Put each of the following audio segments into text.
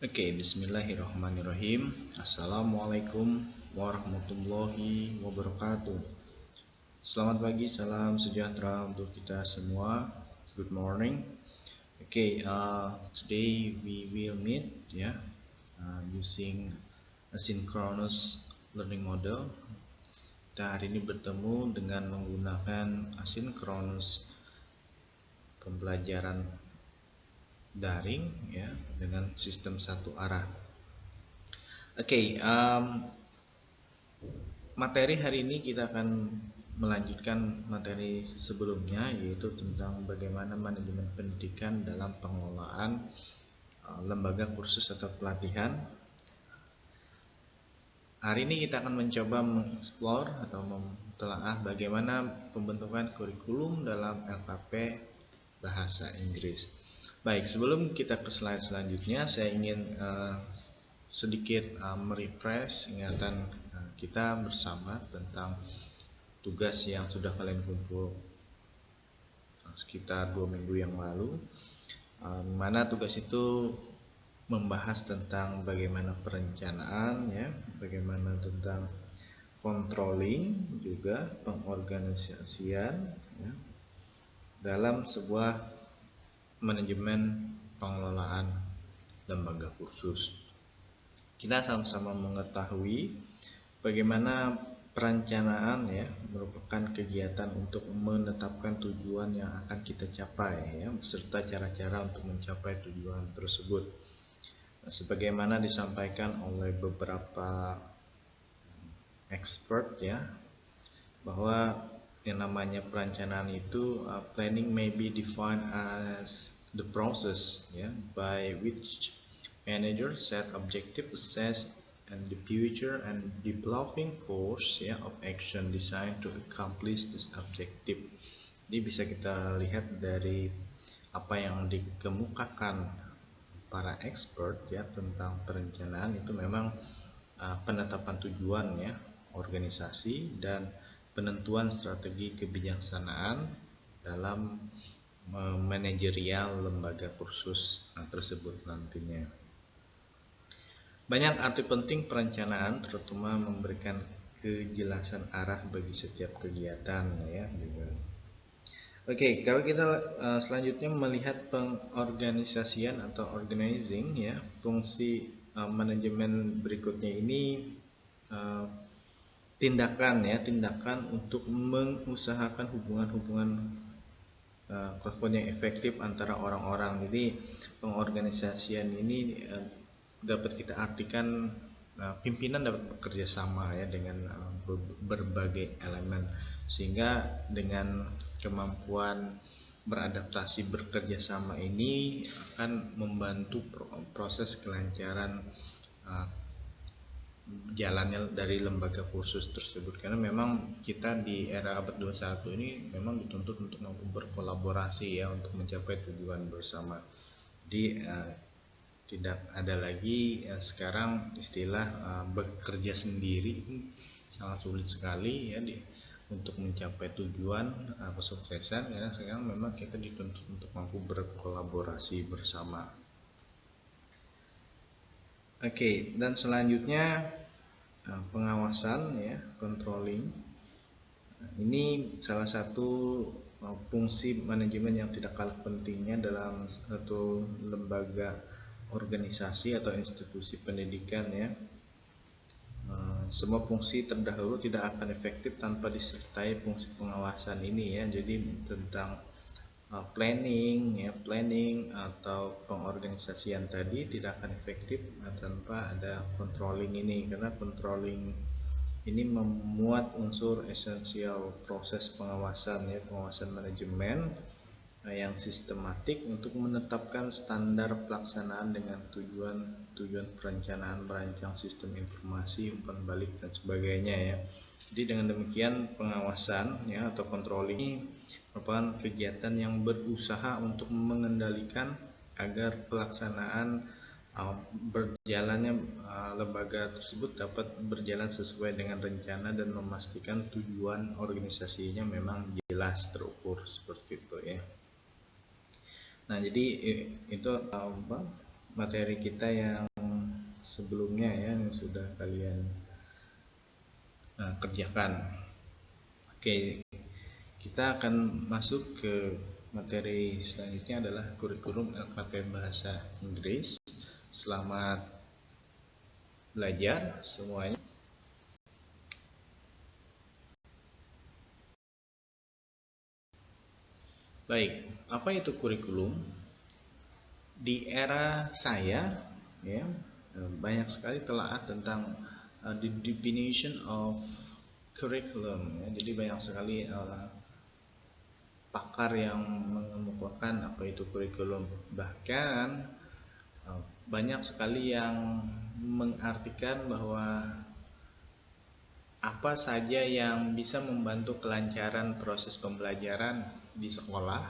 Bismillahirrahmanirrahim. Assalamualaikum warahmatullahi wabarakatuh. Selamat pagi, salam sejahtera untuk kita semua. Good morning. Today we will meet using asynchronous learning model. Kita hari ini bertemu dengan menggunakan asynchronous pembelajaran daring dengan sistem satu arah. Materi hari ini kita akan melanjutkan materi sebelumnya, yaitu tentang bagaimana manajemen pendidikan dalam pengelolaan lembaga kursus atau pelatihan. Hari ini kita akan mencoba mengeksplor atau mentelaah bagaimana pembentukan kurikulum dalam LKP bahasa Inggris. Baik, sebelum kita ke slide selanjutnya, saya ingin sedikit merefresh ingatan kita bersama tentang tugas yang sudah kalian kumpul sekitar 2 minggu yang lalu, mana tugas itu membahas tentang bagaimana perencanaan, bagaimana tentang controlling, juga pengorganisasian dalam sebuah manajemen pengelolaan lembaga kursus. Kita sama-sama mengetahui bagaimana perencanaan merupakan kegiatan untuk menetapkan tujuan yang akan kita capai beserta cara-cara untuk mencapai tujuan tersebut. Sebagaimana disampaikan oleh beberapa expert bahwa yang namanya perencanaan itu planning may be defined as the process by which managers set objective, assess and the future and developing course of action designed to accomplish this objective. Jadi bisa kita lihat dari apa yang dikemukakan para expert tentang perencanaan itu memang penetapan tujuan organisasi dan penentuan strategi kebijaksanaan dalam manajerial lembaga kursus tersebut nantinya. Banyak arti penting perencanaan, terutama memberikan kejelasan arah bagi setiap kegiatan kalau kita selanjutnya melihat pengorganisasian atau organizing fungsi manajemen berikutnya ini tindakan untuk mengusahakan hubungan-hubungan yang efektif antara orang-orang. Jadi pengorganisasian ini dapat kita artikan pimpinan dapat bekerja sama dengan berbagai elemen, sehingga dengan kemampuan beradaptasi bekerja sama ini akan membantu proses kelancaran jalannya dari lembaga kursus tersebut, karena memang kita di era abad 21 ini memang dituntut untuk mampu berkolaborasi untuk mencapai tujuan bersama. Jadi tidak ada lagi sekarang istilah bekerja sendiri, sangat sulit sekali untuk mencapai tujuan kesuksesan, karena sekarang memang kita dituntut untuk mampu berkolaborasi bersama. Dan selanjutnya pengawasan controlling. Ini salah satu fungsi manajemen yang tidak kalah pentingnya dalam satu lembaga organisasi atau institusi pendidikan Semua fungsi terdahulu tidak akan efektif tanpa disertai fungsi pengawasan ini Jadi tentang planning atau pengorganisasian tadi tidak akan efektif tanpa ada controlling ini, karena controlling ini memuat unsur esensial proses pengawasan pengawasan manajemen yang sistematik untuk menetapkan standar pelaksanaan dengan tujuan perencanaan, merancang sistem informasi, umpan balik dan sebagainya Jadi dengan demikian pengawasan atau controlling ini merupakan kegiatan yang berusaha untuk mengendalikan agar pelaksanaan berjalannya lembaga tersebut dapat berjalan sesuai dengan rencana dan memastikan tujuan organisasinya memang jelas terukur seperti itu Nah, jadi itu materi kita yang sebelumnya ya, yang sudah kalian kerjakan. Oke, kita akan masuk ke materi selanjutnya adalah kurikulum LKP Bahasa Inggris. Selamat belajar semuanya. Baik, apa itu kurikulum? Di era saya, ya, banyak sekali telaah tentang the definition of curriculum. Ya. Jadi banyak sekali pakar yang mengemukakan apa itu kurikulum. Bahkan banyak sekali yang mengartikan bahwa apa saja yang bisa membantu kelancaran proses pembelajaran di sekolah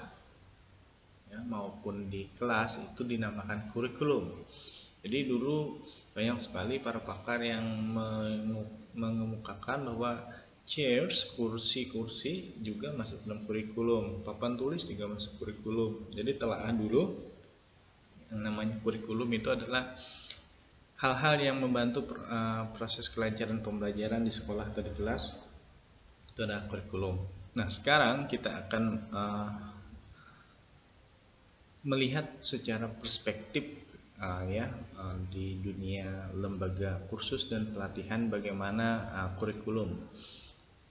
ya, maupun di kelas itu dinamakan kurikulum. Jadi dulu banyak sekali para pakar yang mengemukakan bahwa chairs, kursi-kursi juga masuk dalam kurikulum, papan tulis juga masuk kurikulum. Jadi telaah dulu yang namanya kurikulum itu adalah hal-hal yang membantu proses kelancaran pembelajaran di sekolah atau di kelas, itu adalah kurikulum. Nah, sekarang kita akan melihat secara perspektif di dunia lembaga kursus dan pelatihan bagaimana kurikulum.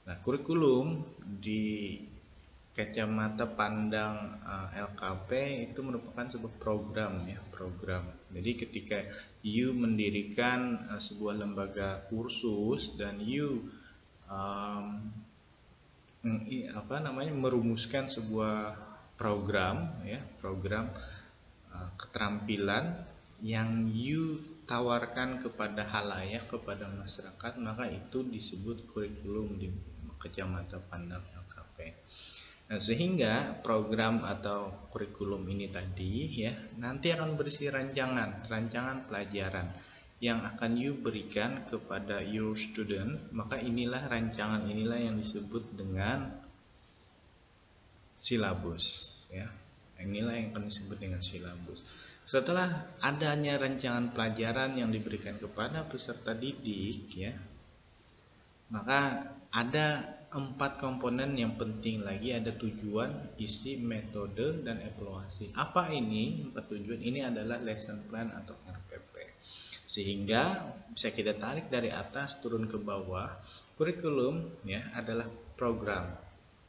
Nah, kurikulum di kacamata pandang LKP itu merupakan sebuah program ya, program. Jadi ketika you mendirikan sebuah lembaga kursus dan you merumuskan sebuah program ya, program keterampilan yang you tawarkan kepada halayak, kepada masyarakat, maka itu disebut kurikulum di kacamata pandang LKP. Nah, sehingga program atau kurikulum ini tadi ya nanti akan berisi rancangan pelajaran yang akan you berikan kepada your student. Maka inilah rancangan inilah yang disebut dengan silabus ya. Inilah yang akan disebut dengan silabus. Setelah adanya rancangan pelajaran yang diberikan kepada peserta didik ya, maka ada 4 komponen yang penting lagi, ada tujuan, isi, metode, dan evaluasi. Apa ini 4 tujuan? Ini adalah lesson plan atau RPP. Sehingga bisa kita tarik dari atas turun ke bawah. Kurikulum ya adalah program.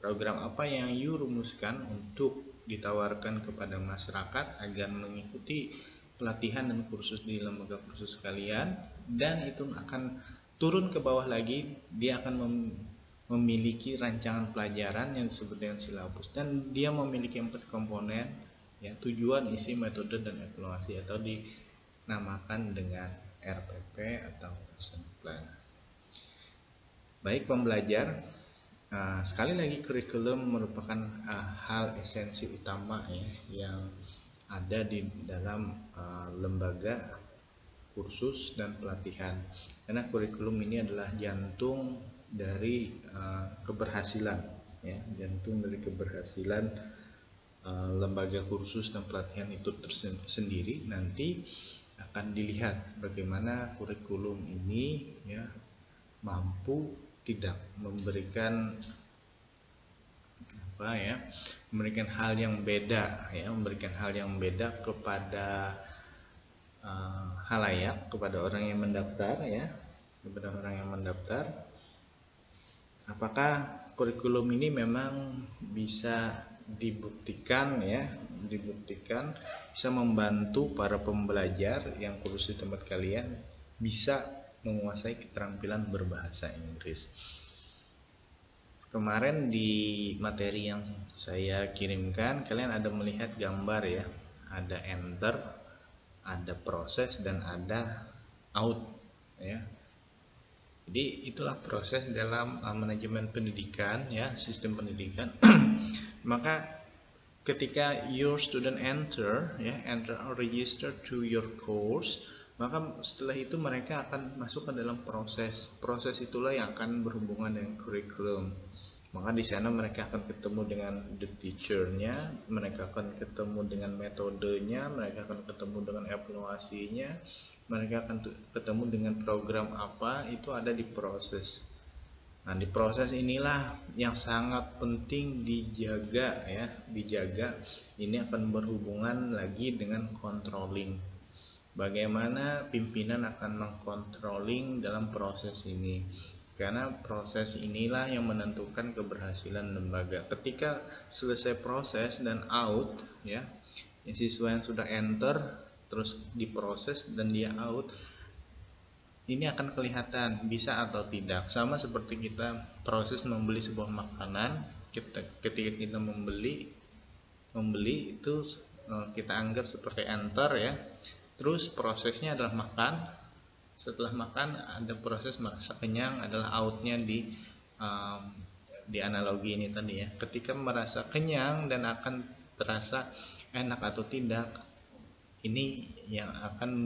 Program apa yang you rumuskan untuk ditawarkan kepada masyarakat agar mengikuti pelatihan dan kursus di lembaga kursus kalian, dan itu akan turun ke bawah lagi, dia akan memiliki rancangan pelajaran yang disebut dengan silabus, dan dia memiliki 4 komponen ya, tujuan, isi, metode, dan evaluasi, atau dinamakan dengan RPP atau lesson plan. Baik pembelajar, sekali lagi kurikulum merupakan hal esensi utama ya yang ada di dalam lembaga kursus dan pelatihan, karena kurikulum ini adalah jantung dari keberhasilan ya, jantung dari keberhasilan lembaga kursus dan pelatihan itu tersendiri. Nanti akan dilihat bagaimana kurikulum ini ya mampu tidak memberikan memberikan hal yang beda ya, memberikan hal yang beda kepada halayak, kepada orang yang mendaftar ya, kepada orang yang mendaftar. Apakah kurikulum ini memang bisa dibuktikan ya, dibuktikan bisa membantu para pembelajar yang kursus di tempat kalian bisa menguasai keterampilan berbahasa Inggris. Kemarin di materi yang saya kirimkan, kalian ada melihat gambar ya, ada enter, ada proses, dan ada out ya. Jadi itulah proses dalam manajemen pendidikan ya, sistem pendidikan. Maka ketika your student enter or register to your course, maka setelah itu mereka akan masuk ke dalam proses itulah yang akan berhubungan dengan kurikulum. Maka di sana mereka akan ketemu dengan the teacher-nya, mereka akan ketemu dengan metodenya, mereka akan ketemu dengan evaluasinya, mereka akan ketemu dengan program apa, itu ada di proses. Nah, di proses inilah yang sangat penting dijaga ya, dijaga. Ini akan berhubungan lagi dengan controlling. Bagaimana pimpinan akan mengcontrolling dalam proses ini? Karena proses inilah yang menentukan keberhasilan lembaga. Ketika selesai proses dan out, ya, siswa yang sudah enter terus diproses dan dia out, ini akan kelihatan bisa atau tidak. Sama seperti kita proses membeli sebuah makanan, ketika kita membeli itu kita anggap seperti enter ya. Terus prosesnya adalah makan. Setelah makan ada proses merasa kenyang, adalah outnya di analogi ini tadi ya. Ketika merasa kenyang dan akan terasa enak atau tidak, ini yang akan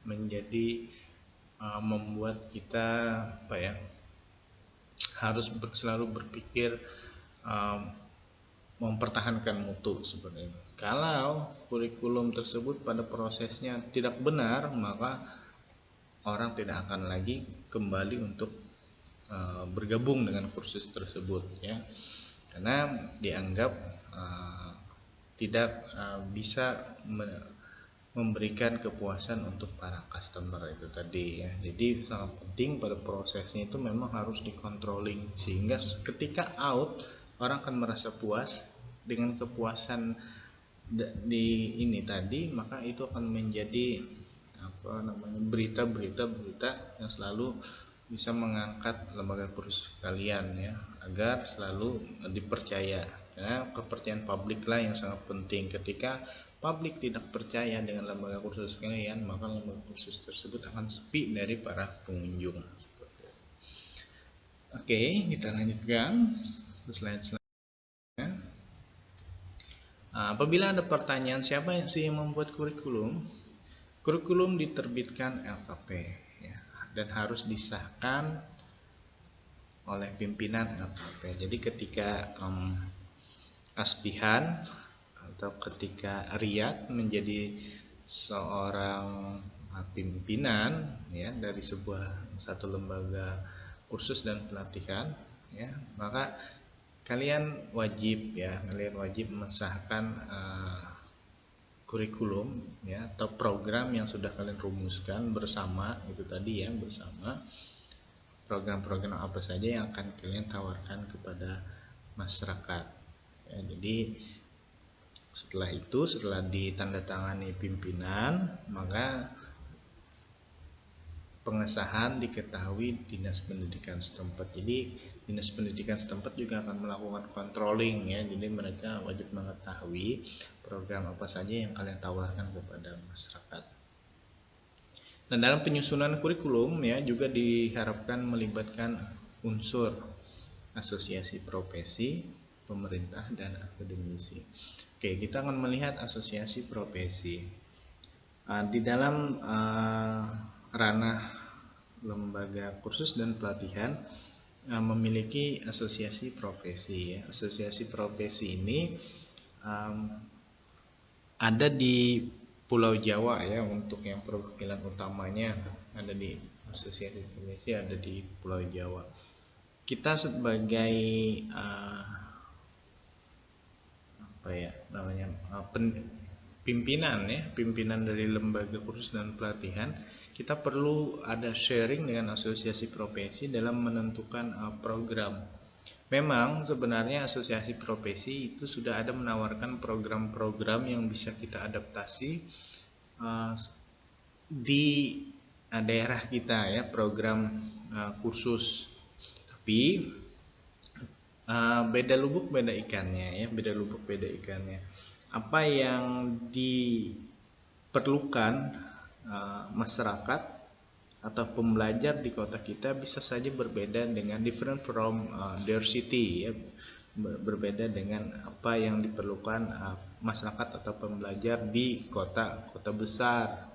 menjadi membuat kita harus selalu berpikir mempertahankan mutu seperti ini. Kalau kurikulum tersebut pada prosesnya tidak benar, maka orang tidak akan lagi kembali untuk bergabung dengan kursus tersebut ya, karena dianggap tidak bisa memberikan kepuasan untuk para customer itu tadi ya. Jadi sangat penting pada prosesnya itu memang harus dikontrolling, sehingga ketika out orang akan merasa puas. Dengan kepuasan di ini tadi, maka itu akan menjadi berita-berita yang selalu bisa mengangkat lembaga kursus kalian ya, agar selalu dipercaya. Karena kepercayaan publik lah yang sangat penting. Ketika publik tidak percaya dengan lembaga kursus kalian, maka lembaga kursus tersebut akan sepi dari para pengunjung. Oke, kita lanjutkan slide selanjutnya. Apabila ada pertanyaan siapa sih yang membuat kurikulum? Kurikulum diterbitkan LKP ya, dan harus disahkan oleh pimpinan LKP. Jadi ketika Aspihan atau ketika Riyad menjadi seorang pimpinan ya dari satu lembaga kursus dan pelatihan ya, maka kalian wajib mensahkan kurikulum ya, atau program yang sudah kalian rumuskan bersama itu tadi ya, bersama program-program apa saja yang akan kalian tawarkan kepada masyarakat ya. Jadi setelah ditandatangani pimpinan, maka pengesahan diketahui dinas pendidikan setempat. Jadi dinas pendidikan setempat juga akan melakukan controlling ya. Jadi mereka wajib mengetahui program apa saja yang kalian tawarkan kepada masyarakat. Dan dalam penyusunan kurikulum ya juga diharapkan melibatkan unsur asosiasi profesi, pemerintah dan akademisi. Oke, kita akan melihat asosiasi profesi. Di dalam ranah lembaga kursus dan pelatihan memiliki asosiasi profesi ya. Asosiasi profesi ini ada di Pulau Jawa ya, untuk yang perwakilan utamanya ada di asosiasi profesi, ada di Pulau Jawa. Kita sebagai pimpinan dari lembaga kursus dan pelatihan, kita perlu ada sharing dengan asosiasi profesi dalam menentukan program. Memang sebenarnya asosiasi profesi itu sudah ada menawarkan program-program yang bisa kita adaptasi di daerah kita ya, program khusus. Tapi beda lubuk beda ikannya ya, apa yang diperlukan masyarakat atau pembelajar di kota kita bisa saja berbeda dengan different from their city ya, berbeda dengan apa yang diperlukan masyarakat atau pembelajar di kota besar,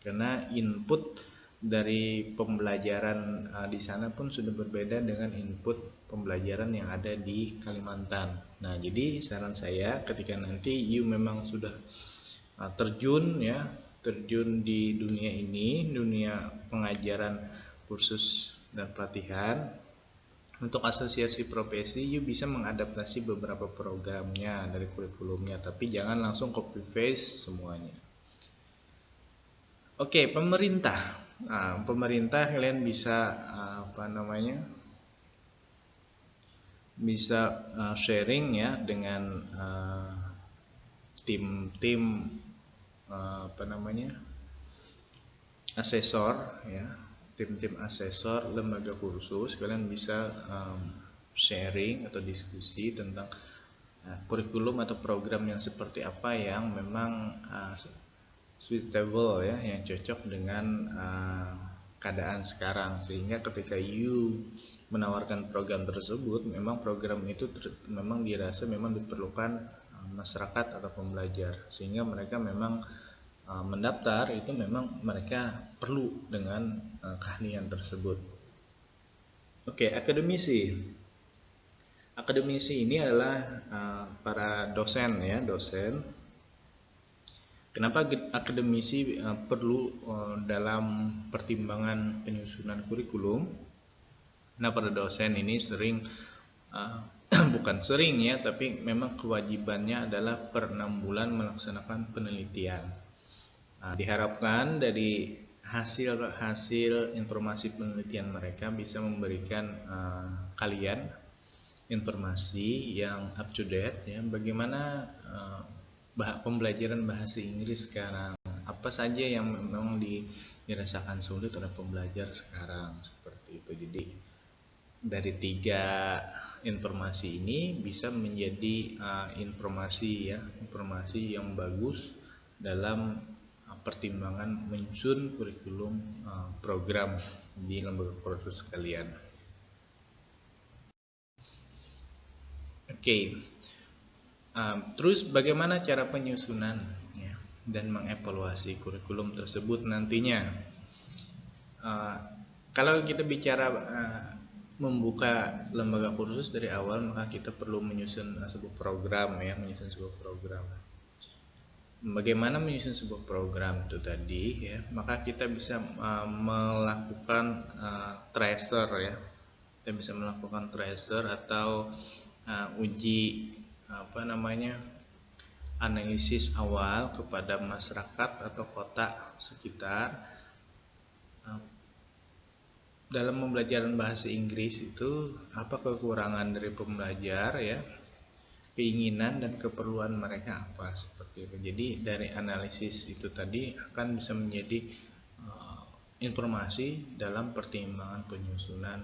karena input dari pembelajaran di sana pun sudah berbeda dengan input pembelajaran yang ada di Kalimantan. Nah, jadi saran saya ketika nanti you memang sudah terjun di dunia ini, dunia pengajaran, kursus dan pelatihan, untuk asosiasi profesi you bisa mengadaptasi beberapa programnya dari kurikulumnya, tapi jangan langsung copy paste semuanya. Oke, pemerintah. Nah, pemerintah kalian bisa bisa sharing ya dengan tim-tim asesor ya, tim-tim asesor lembaga kursus. Kalian bisa sharing atau diskusi tentang kurikulum atau program yang seperti apa yang memang suitable ya, yang cocok dengan keadaan sekarang, sehingga ketika you menawarkan program tersebut, memang program itu memang dirasa memang diperlukan masyarakat atau pembelajar, sehingga mereka memang mendaftar itu memang mereka perlu dengan keahlian tersebut. Oke, akademisi. Akademisi ini adalah para dosen ya, dosen. Kenapa akademisi perlu dalam pertimbangan penyusunan kurikulum? Nah, para dosen ini sering bukan sering ya, tapi memang kewajibannya adalah per 6 bulan melaksanakan penelitian. Nah, diharapkan dari hasil informasi penelitian mereka bisa memberikan kalian informasi yang up to date ya, bagaimana pembelajaran bahasa Inggris sekarang, apa saja yang memang dirasakan sulit oleh pembelajar sekarang, seperti itu. Jadi dari 3 informasi ini bisa menjadi informasi yang bagus dalam pertimbangan menyusun kurikulum program di lembaga kursus kalian. Oke. Terus bagaimana cara penyusunan ya, dan mengevaluasi kurikulum tersebut nantinya? Kalau kita bicara membuka lembaga kursus dari awal, maka kita perlu menyusun sebuah program ya, Bagaimana menyusun sebuah program itu tadi ya? Maka kita bisa melakukan tracer ya. Kita bisa melakukan tracer atau uji analisis awal kepada masyarakat atau kota sekitar dalam pembelajaran bahasa Inggris itu, apa kekurangan dari pembelajar ya, keinginan dan keperluan mereka apa, seperti itu. Jadi dari analisis itu tadi akan bisa menjadi informasi dalam pertimbangan penyusunan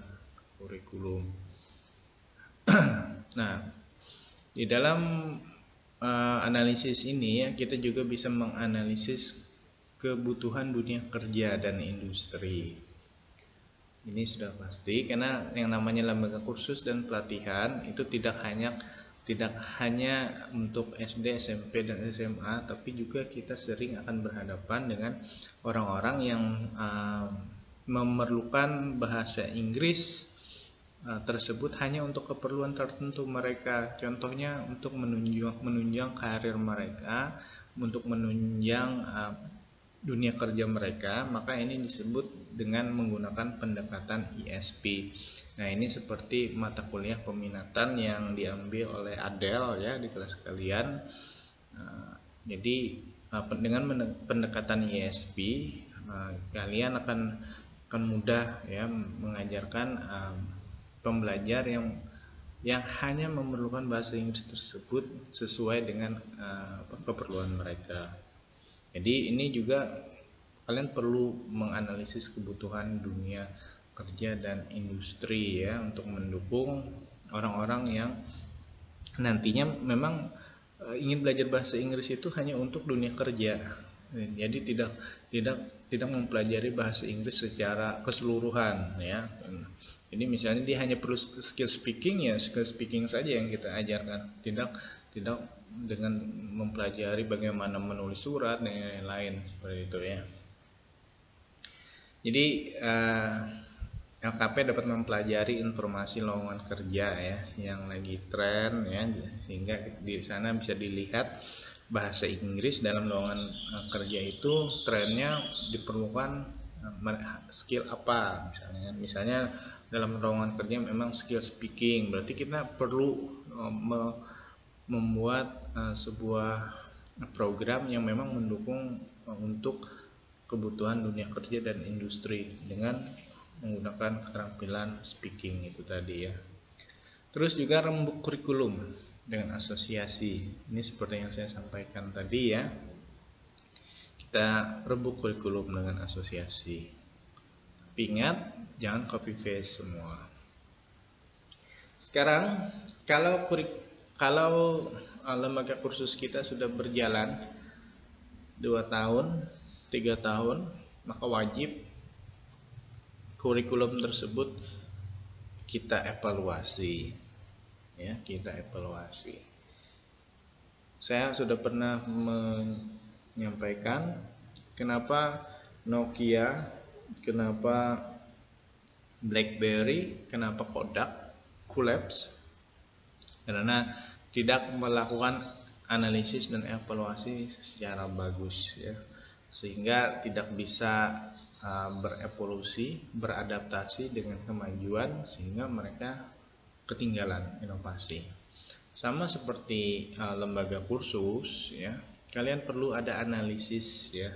kurikulum. Nah, di dalam analisis ini ya, kita juga bisa menganalisis kebutuhan dunia kerja dan industri. Ini sudah pasti, karena yang namanya lembaga kursus dan pelatihan itu tidak hanya untuk SD, SMP, dan SMA, tapi juga kita sering akan berhadapan dengan orang-orang yang memerlukan bahasa Inggris tersebut hanya untuk keperluan tertentu mereka. Contohnya untuk menunjang karir mereka, untuk menunjang dunia kerja mereka, maka ini disebut dengan menggunakan pendekatan ISP. Nah, ini seperti mata kuliah peminatan yang diambil oleh Adele ya di kelas kalian. Jadi dengan pendekatan ISP kalian akan mudah ya mengajarkan pembelajar yang hanya memerlukan bahasa Inggris tersebut sesuai dengan keperluan mereka. Jadi ini juga kalian perlu menganalisis kebutuhan dunia kerja dan industri ya, untuk mendukung orang-orang yang nantinya memang ingin belajar bahasa Inggris itu hanya untuk dunia kerja. Jadi tidak mempelajari bahasa Inggris secara keseluruhan ya. Jadi misalnya dia hanya perlu skill speaking ya, skill speaking saja yang kita ajarkan, tidak dengan mempelajari bagaimana menulis surat dan lain-lain seperti itu ya. Jadi LKP dapat mempelajari informasi lowongan kerja ya yang lagi tren ya, sehingga di sana bisa dilihat bahasa Inggris dalam lowongan kerja itu trennya diperlukan skill apa misalnya dalam lowongan kerja memang skill speaking, berarti kita perlu membuat sebuah program yang memang mendukung untuk kebutuhan dunia kerja dan industri dengan menggunakan keterampilan speaking itu tadi ya. Terus juga rembuk kurikulum dengan asosiasi. Ini seperti yang saya sampaikan tadi ya. Kita rembuk kurikulum dengan asosiasi. Tapi ingat, jangan copy paste semua. Sekarang kalau lembaga kursus kita sudah berjalan 2 tahun, 3 tahun, maka wajib kurikulum tersebut kita evaluasi ya, kita evaluasi. Saya sudah pernah menyampaikan kenapa Nokia, kenapa BlackBerry, kenapa Kodak collapse, karena tidak melakukan analisis dan evaluasi secara bagus ya, sehingga tidak bisa berevolusi, beradaptasi dengan kemajuan, sehingga mereka ketinggalan inovasi. Sama seperti lembaga kursus ya, kalian perlu ada analisis ya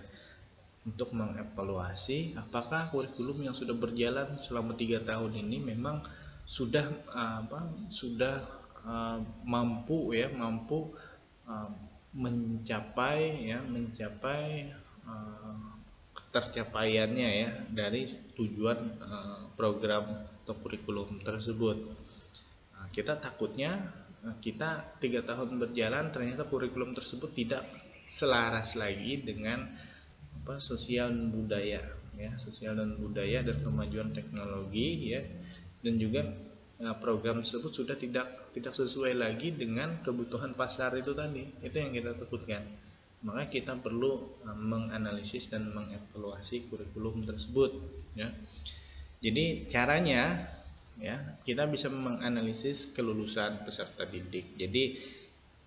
untuk mengevaluasi apakah kurikulum yang sudah berjalan selama 3 tahun ini memang sudah mampu mencapai tercapaiannya ya dari tujuan program atau kurikulum tersebut. Kita takutnya kita 3 tahun berjalan ternyata kurikulum tersebut tidak selaras lagi dengan sosial dan budaya ya, sosial dan budaya dan kemajuan teknologi ya, dan juga program tersebut sudah tidak sesuai lagi dengan kebutuhan pasar itu tadi. Itu yang kita takutkan. Maka kita perlu menganalisis dan mengevaluasi kurikulum tersebut ya. Jadi caranya ya, kita bisa menganalisis kelulusan peserta didik. Jadi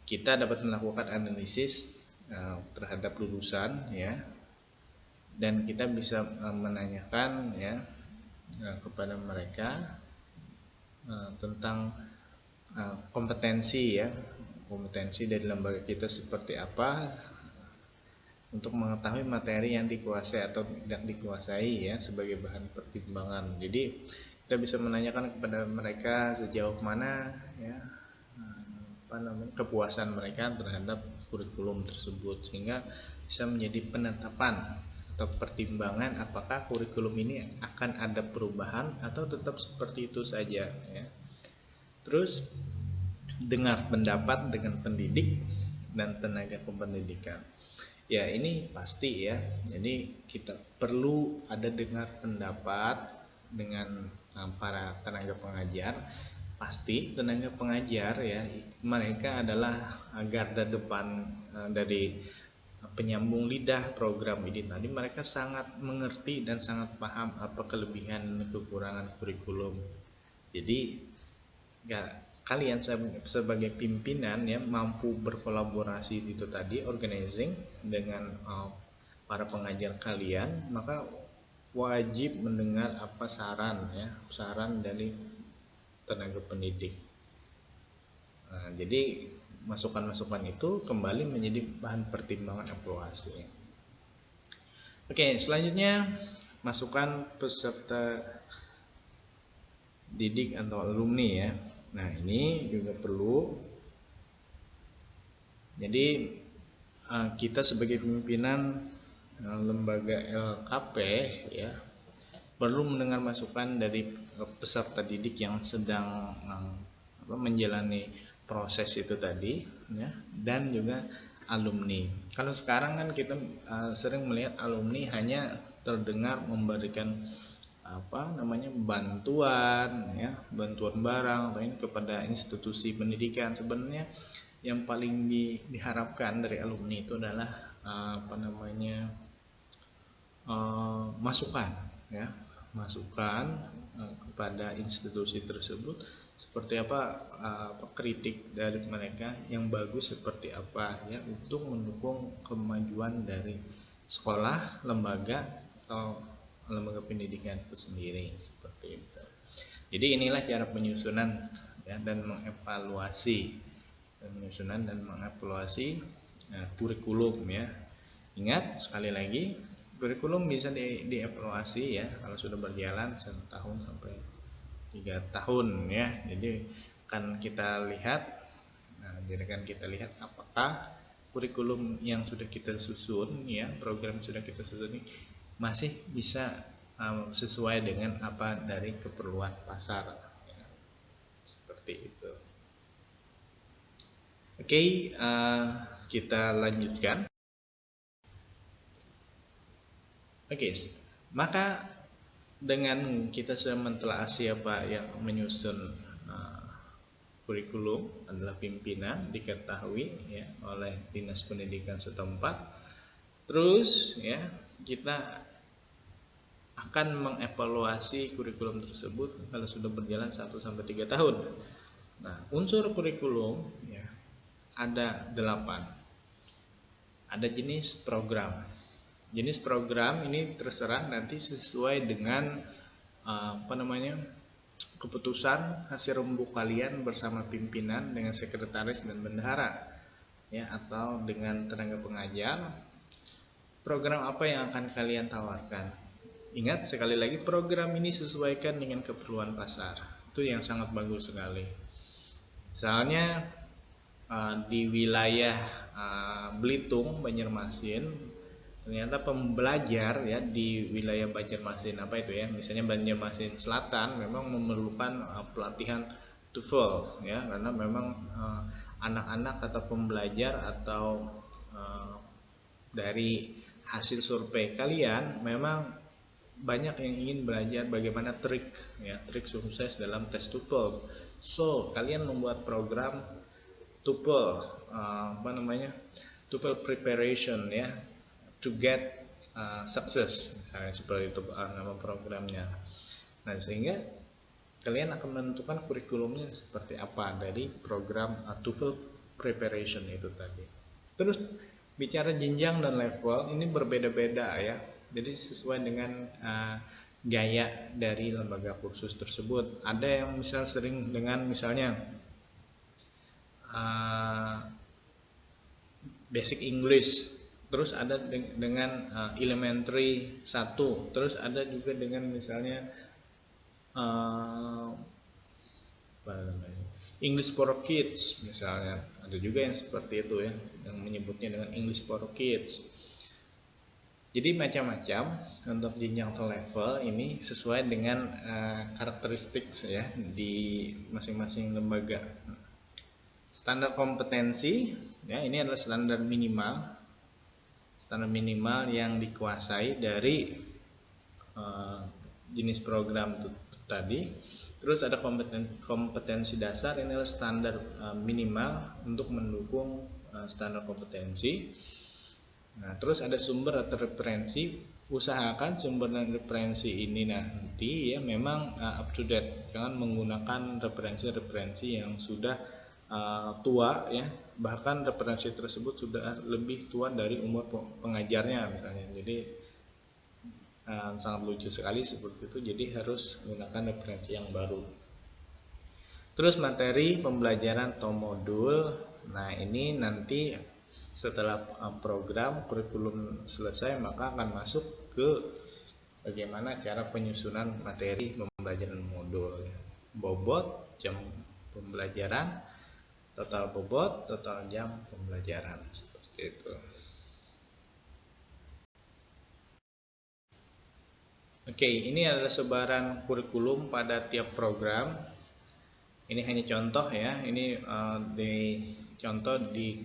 kita dapat melakukan analisis terhadap lulusan ya, dan kita bisa menanyakan ya kepada mereka tentang kompetensi ya, kompetensi dari lembaga kita seperti apa, untuk mengetahui materi yang dikuasai atau tidak dikuasai ya sebagai bahan pertimbangan. Jadi kita bisa menanyakan kepada mereka sejauh mana ya kepuasan mereka terhadap kurikulum tersebut, sehingga bisa menjadi penetapan atau pertimbangan apakah kurikulum ini akan ada perubahan atau tetap seperti itu saja ya. Terus dengar pendapat dengan pendidik dan tenaga kependidikan. Ya ini pasti ya. Jadi kita perlu ada dengar pendapat dengan para tenaga pengajar. Pasti tenaga pengajar ya, mereka adalah garda depan dari penyambung lidah program ini tadi. Mereka sangat mengerti dan sangat paham apa kelebihan kekurangan kurikulum. Jadi kalian sebagai pimpinan ya mampu berkolaborasi itu tadi, organizing dengan para pengajar kalian, maka wajib mendengar apa saran dari tenaga pendidik. Jadi masukan-masukan itu kembali menjadi bahan pertimbangan evaluasi. Oke, selanjutnya masukan peserta didik atau alumni ya. Nah ini juga perlu. Jadi kita sebagai pimpinan lembaga LKP ya perlu mendengar masukan dari peserta didik yang sedang menjalani proses itu tadi ya, dan juga alumni. Kalau sekarang kan kita sering melihat alumni hanya terdengar memberikan bantuan ya, bantuan barang atau ini kepada institusi pendidikan. Sebenarnya yang paling diharapkan dari alumni itu adalah masukan ya, masukan kepada institusi tersebut seperti apa, kritik dari mereka yang bagus seperti apa ya, untuk mendukung kemajuan dari sekolah, lembaga atau lembaga pendidikan itu sendiri, seperti itu. Jadi inilah cara penyusunan ya, dan mengevaluasi kurikulum ya. Ingat sekali lagi, kurikulum bisa dievaluasi ya kalau sudah berjalan 1 tahun sampai 3 tahun ya. Jadi kan kita lihat apakah kurikulum yang sudah kita susun ya, program yang sudah kita susun ini masih bisa sesuai dengan apa dari keperluan pasar ya. Seperti itu. Oke, kita lanjutkan. Oke, maka dengan kita sudah mentelaah siapa yang menyusun kurikulum adalah pimpinan, diketahui ya oleh dinas pendidikan setempat. Terus ya, kita akan mengevaluasi kurikulum tersebut kalau sudah berjalan 1 sampai 3 tahun. Nah, unsur kurikulum ya ada 8. Ada jenis program. Jenis program ini terserah nanti sesuai dengan keputusan hasil rembuk kalian bersama pimpinan dengan sekretaris dan bendahara ya, atau dengan tenaga pengajar. Program apa yang akan kalian tawarkan? Ingat sekali lagi, program ini sesuaikan dengan keperluan pasar. Itu yang sangat bagus sekali. Misalnya di wilayah Belitung, Banjarmasin, ternyata pembelajar ya di wilayah Banjarmasin misalnya Banjarmasin Selatan memang memerlukan pelatihan TOEFL ya, karena memang anak-anak atau pembelajar atau dari hasil survei kalian memang banyak yang ingin belajar bagaimana trik sukses dalam tes TOEFL. So kalian membuat program TOEFL TOEFL preparation ya, to get success, misalnya seperti itu nama programnya. Nah, sehingga kalian akan menentukan kurikulumnya seperti apa dari program TOEFL preparation itu tadi. Terus bicara jenjang dan level ini berbeda-beda ya, jadi sesuai dengan gaya dari lembaga kursus tersebut. Ada yang sering dengan misalnya basic English, terus ada dengan elementary 1, terus ada juga dengan misalnya English for Kids misalnya, ada juga yang seperti itu ya, yang menyebutnya dengan English for Kids. Jadi macam-macam untuk jenjang atau level ini sesuai dengan karakteristik ya di masing-masing lembaga. Standar kompetensi ya, ini adalah standar minimal yang dikuasai dari jenis program tadi. Terus ada kompetensi dasar, ini adalah standar minimal untuk mendukung standar kompetensi. Nah, terus ada sumber atau referensi. Usahakan sumber dan referensi ini nanti ya memang up to date. Jangan menggunakan referensi yang sudah tua ya, bahkan referensi tersebut sudah lebih tua dari umur pengajarnya misalnya. Jadi sangat lucu sekali seperti itu. Jadi harus menggunakan referensi yang baru. Terus materi pembelajaran atau modul. Nah, ini nanti setelah program kurikulum selesai maka akan masuk ke bagaimana cara penyusunan materi pembelajaran modul. Bobot jam pembelajaran, total bobot, total jam pembelajaran, seperti itu. Oke, ini adalah sebaran kurikulum pada tiap program. Ini hanya contoh ya, ini contoh di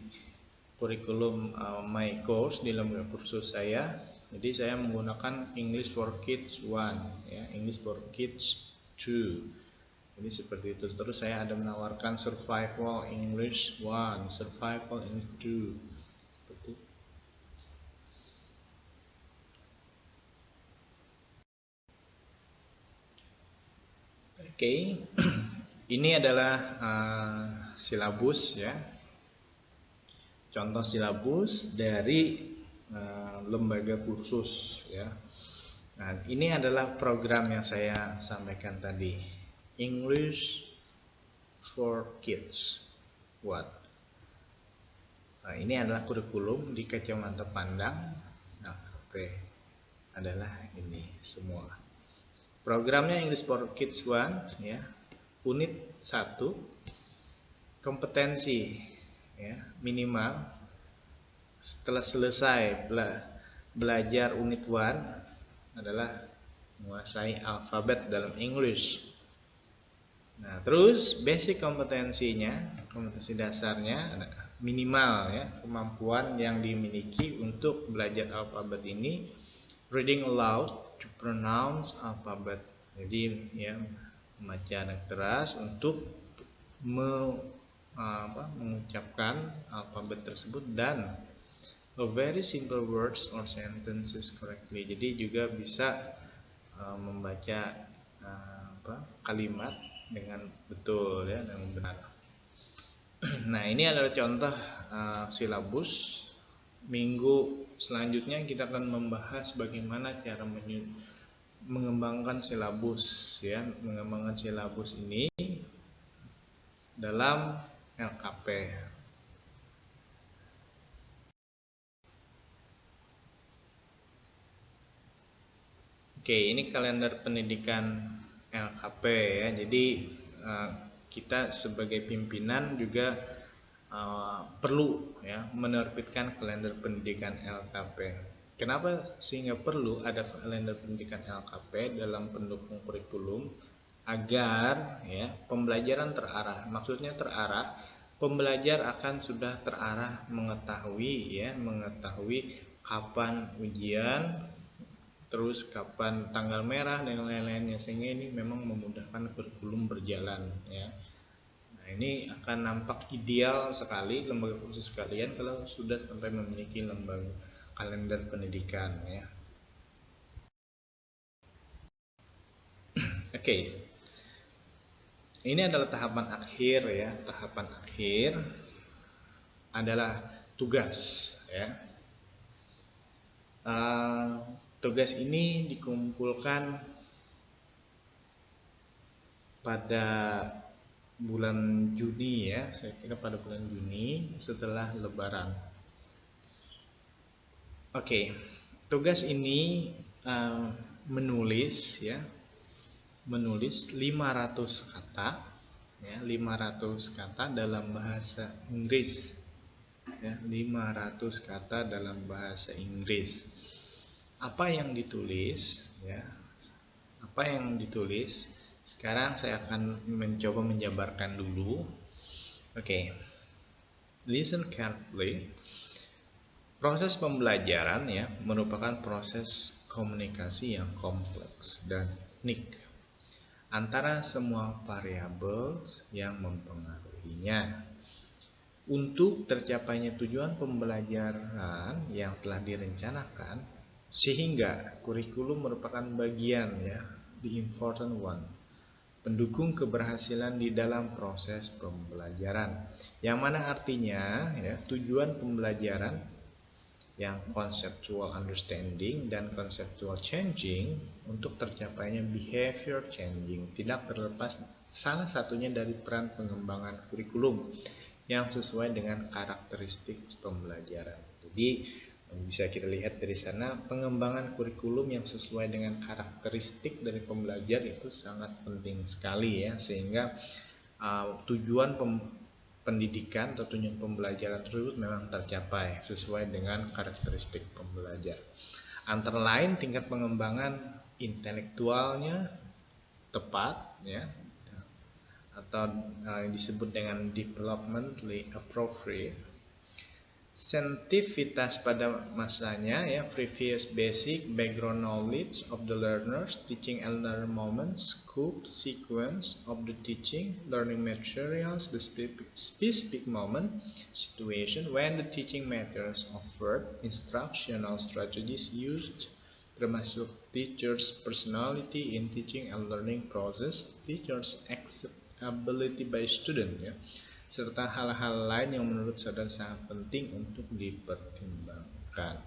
kurikulum my course di lembaga kursus saya. Jadi saya menggunakan English for Kids 1 ya, English for Kids 2. Jadi seperti itu. Terus saya ada menawarkan Survival English 1, Survival English 2. Seperti. Oke, ini adalah silabus ya, contoh silabus dari lembaga kursus ya. Nah, ini adalah program yang saya sampaikan tadi, English for Kids. Nah, ini adalah kurikulum di Kacamata Pandang. Nah, adalah ini semua. Programnya English for Kids 1 ya, unit 1, kompetensi ya, minimal setelah selesai belajar unit 1 adalah menguasai alfabet dalam English. Nah, terus basic kompetensinya, kompetensi dasarnya minimal ya, kemampuan yang dimiliki untuk belajar alfabet ini, reading aloud to pronounce alphabet. Jadi ya, membaca dengan keras untuk mengucapkan alfabet tersebut, dan a very simple words or sentences correctly. Jadi juga bisa membaca kalimat dengan betul ya, dengan benar. Nah, ini adalah contoh silabus. Minggu selanjutnya kita akan membahas bagaimana cara mengembangkan silabus ya, mengembangkan silabus ini dalam LKP. Oke, ini kalender pendidikan LKP ya. Jadi kita sebagai pimpinan juga perlu ya menerbitkan kalender pendidikan LKP. Kenapa sehingga perlu ada kalender pendidikan LKP dalam pendukung kurikulum? Agar ya pembelajaran terarah. Maksudnya terarah, pembelajar akan sudah terarah mengetahui kapan ujian, terus kapan tanggal merah dan lain-lainnya, sehingga ini memang memudahkan kurikulum berjalan ya. Nah, ini akan nampak ideal sekali lembaga kursus kalian kalau sudah sampai memiliki lembaga kalender pendidikan ya. Oke. Ini adalah tahapan akhir ya. Tahapan akhir adalah tugas ya. Tugas ini dikumpulkan pada bulan Juni ya, saya kira pada bulan Juni setelah Lebaran. Oke, tugas ini menulis 500 kata ya, 500 kata dalam bahasa Inggris ya, 500 kata dalam bahasa Inggris. Apa yang ditulis ya? Apa yang ditulis? Sekarang saya akan mencoba menjabarkan dulu. Oke. Listen carefully. Proses pembelajaran ya merupakan proses komunikasi yang kompleks dan unik antara semua variabel yang mempengaruhinya. Untuk tercapainya tujuan pembelajaran yang telah direncanakan, sehingga kurikulum merupakan bagian ya, the important one, pendukung keberhasilan di dalam proses pembelajaran, yang mana artinya ya, tujuan pembelajaran yang conceptual understanding dan conceptual changing untuk tercapainya behavior changing tidak terlepas salah satunya dari peran pengembangan kurikulum yang sesuai dengan karakteristik pembelajaran. Jadi bisa kita lihat dari sana, pengembangan kurikulum yang sesuai dengan karakteristik dari pembelajar itu sangat penting sekali ya, sehingga tujuan pendidikan atau tujuan pembelajaran tersebut memang tercapai sesuai dengan karakteristik pembelajar. Antara lain tingkat pengembangan intelektualnya tepat ya, atau disebut dengan developmentally appropriate. Scientifitas pada masanya ya, previous basic background knowledge of the learners, teaching and learning moments, scope, sequence of the teaching, learning materials, the specific moment, situation when the teaching methods offered, instructional strategies used, termasuk teachers personality in teaching and learning process, teachers acceptability by student ya, serta hal-hal lain yang menurut saudara sangat penting untuk dipertimbangkan.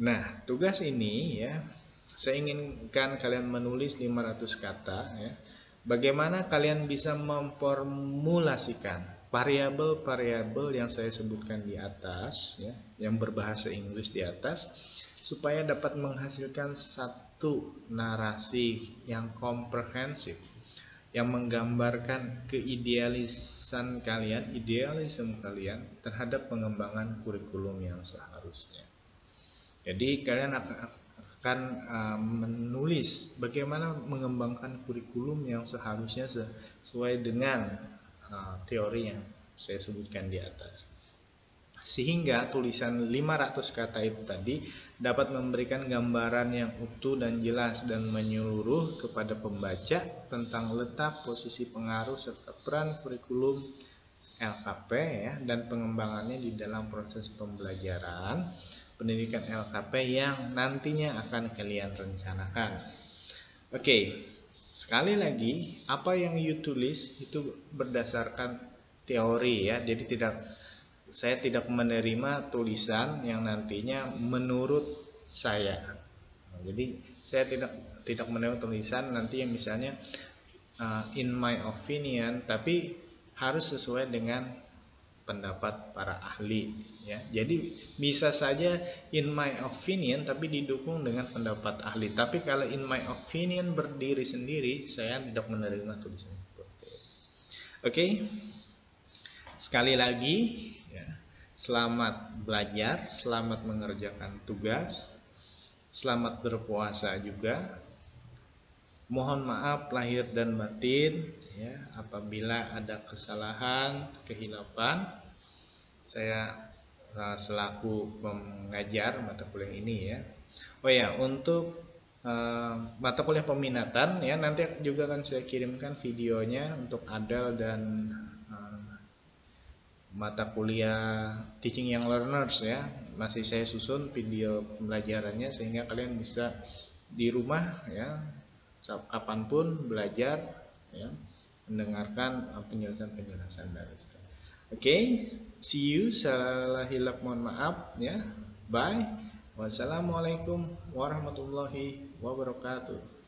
Nah, tugas ini ya, saya inginkan kalian menulis 500 kata ya. Bagaimana kalian bisa memformulasikan variabel-variabel yang saya sebutkan di atas ya, yang berbahasa Inggris di atas, supaya dapat menghasilkan satu narasi yang komprehensif yang menggambarkan keidealisme kalian terhadap pengembangan kurikulum yang seharusnya. Jadi kalian akan menulis bagaimana mengembangkan kurikulum yang seharusnya sesuai dengan teori yang saya sebutkan di atas. Sehingga tulisan 500 kata itu tadi dapat memberikan gambaran yang utuh dan jelas dan menyeluruh kepada pembaca tentang letak, posisi, pengaruh, serta peran kurikulum LKP ya, dan pengembangannya di dalam proses pembelajaran pendidikan LKP yang nantinya akan kalian rencanakan. Oke, sekali lagi apa yang you tulis itu berdasarkan teori ya, jadi saya tidak menerima tulisan yang nantinya menurut saya. Jadi saya tidak menerima tulisan nanti yang misalnya in my opinion, tapi harus sesuai dengan pendapat para ahli ya. Jadi bisa saja in my opinion tapi didukung dengan pendapat ahli. Tapi kalau in my opinion berdiri sendiri, saya tidak menerima tulisan seperti itu. Oke. Sekali lagi ya, selamat belajar, selamat mengerjakan tugas, selamat berpuasa juga. Mohon maaf lahir dan batin ya, apabila ada kesalahan, kehilafan. Saya selaku pengajar mata kuliah ini ya. Oh ya, untuk mata kuliah peminatan ya, nanti juga akan saya kirimkan videonya untuk adult dan mata kuliah teaching young learners ya. Masih saya susun video pembelajarannya sehingga kalian bisa di rumah ya, kapanpun belajar ya, mendengarkan penjelasan dari saya. Oke, see you. Salah hilap mohon maaf ya. Bye. Wassalamualaikum warahmatullahi wabarakatuh.